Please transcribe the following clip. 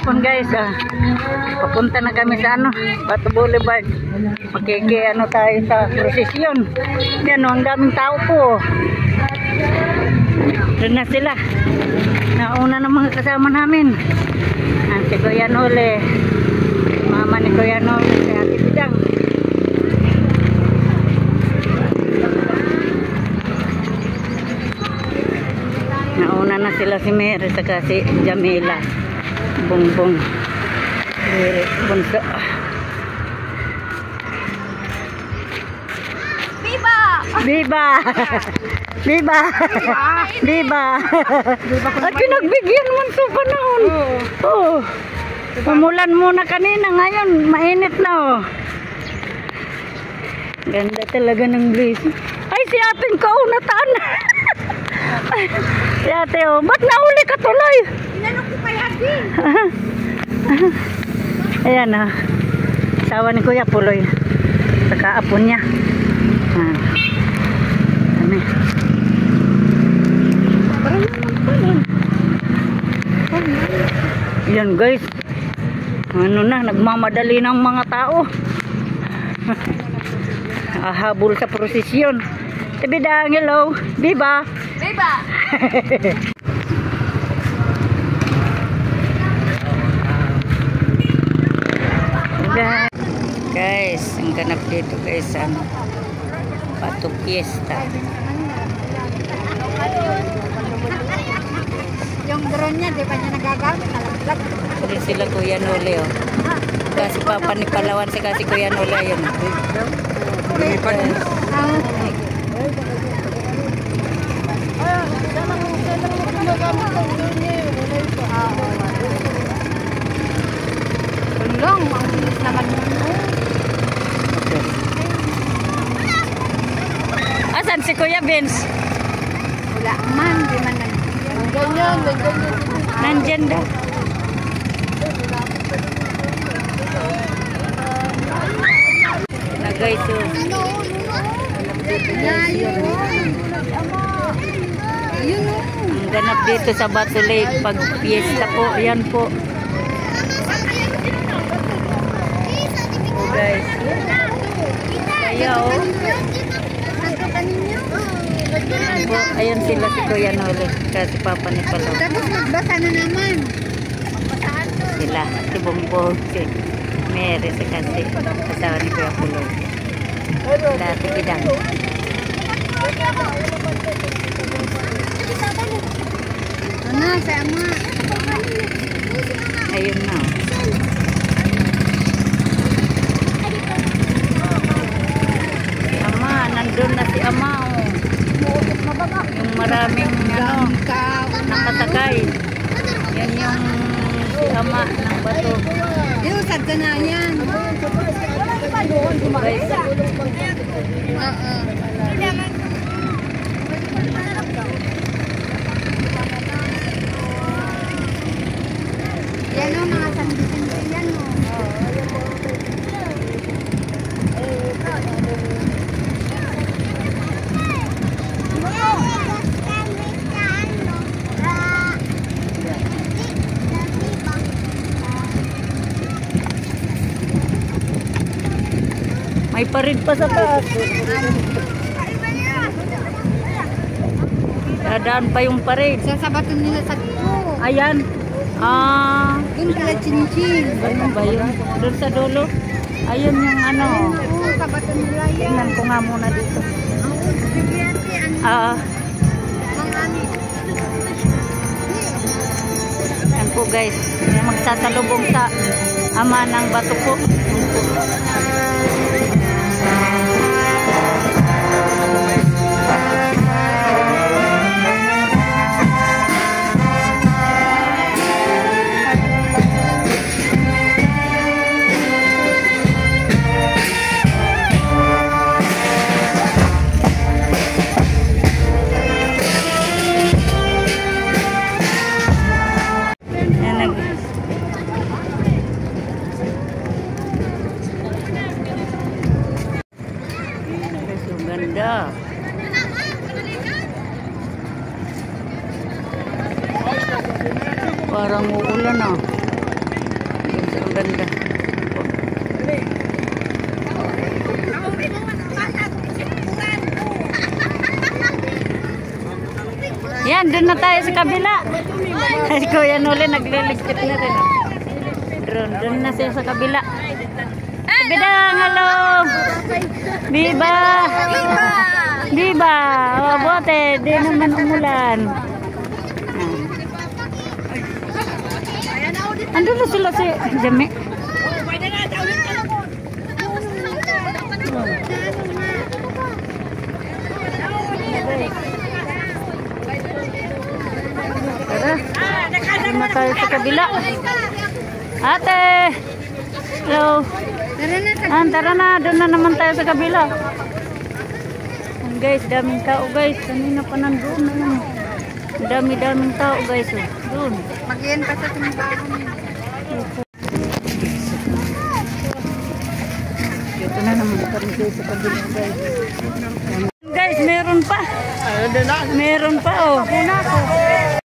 hapon guys. Papunta na kami sa Bato Boulevard. Ano tayo sa prosesyon. Yan ang daming tao po. Doon na sila. Nauna ng mga kasama namin. Si Kuya Nole, mama ni Kuya Nole, si Ate Bidang. Nauna na sila si Mary saka si Jamila. Bongbong. Bunso. Viva! Viva! Viva! Viva! At pinagbigyan man sa panahon. Oo. Umulan muna kanina, ngayon mainit na oh. Ganda talaga ng breeze. Ay, si ating kaunatan. Si ate oh, ba't nauli ka tuloy? Inanok ko kaya din. Ayan oh. Asawa ni Kuya Puloy. Saka apo niya. Ano yan guys. Ano na, nagmamadali ng mga tao. Ahabol sa prosesyon. Bidang, hello. Viva! Viva! Guys, ang ganap dito guys, Bato Fiesta. Yung drone niya, di ba niya nagagamit? Nalaglag. Hindi sila Kuya Nole oh. Kasi Papa ni Palawan si kasi Kuya Nole yun. Tulong, ang bilis naman yun. Asan si Kuya Vince? Wala man, di man ganyan. Nandyan daw. Na guys, oh. Ang ganap dito sa Bato Lake pag fiesta po, ayan po. Oh guys. Kaya oh. Ayan sila si Kuya Nole kasi Papa ni Palaw. Tapos magbasa na naman. Sila si Bongbong, si Mary, si kasi asawa ni Kuya Puloy. Dati Bidang. Ano, sa ama. Ayun na. Ama, nandun na si Ama oh. Yung maraming nakasakay. Yan yung si Ama ng Bato. Yung sadya na yan. Guys. Yan o, mga sandi-sandi yan o. May parid pa sa taas. Dadaan pa yung parid. Sasabaton nila sa dulo. Ayan. Doon kila Chinchin. Ano ba yun? Doon sa dulo. Ayun yung ano. Oo, sabaton nila yan. Tingnan ko nga muna dito. Yan po guys. Yung magsasalubong sa Ama ng Bato po. maganda. Yan, doon na tayo sa kabila. Ay, Kuya Noli, nagliligpit na rin. Doon na siya sa kabila. Bidang, hello! Biba! Biba! Oh, bote, di naman umulan. Andun na sila si Jami. Tara, doon na tayo sa kabila. Ate! Hello! Tara na, doon na naman tayo sa kabila. Guys, daming tao guys. Kanina pa nandun na yun. Dami-daming tao guys. Doon. Mag-iyan ka sa simbahan. Ito na naman kami guys sa kabila guys. Guys, meron pa. Meron pa oh.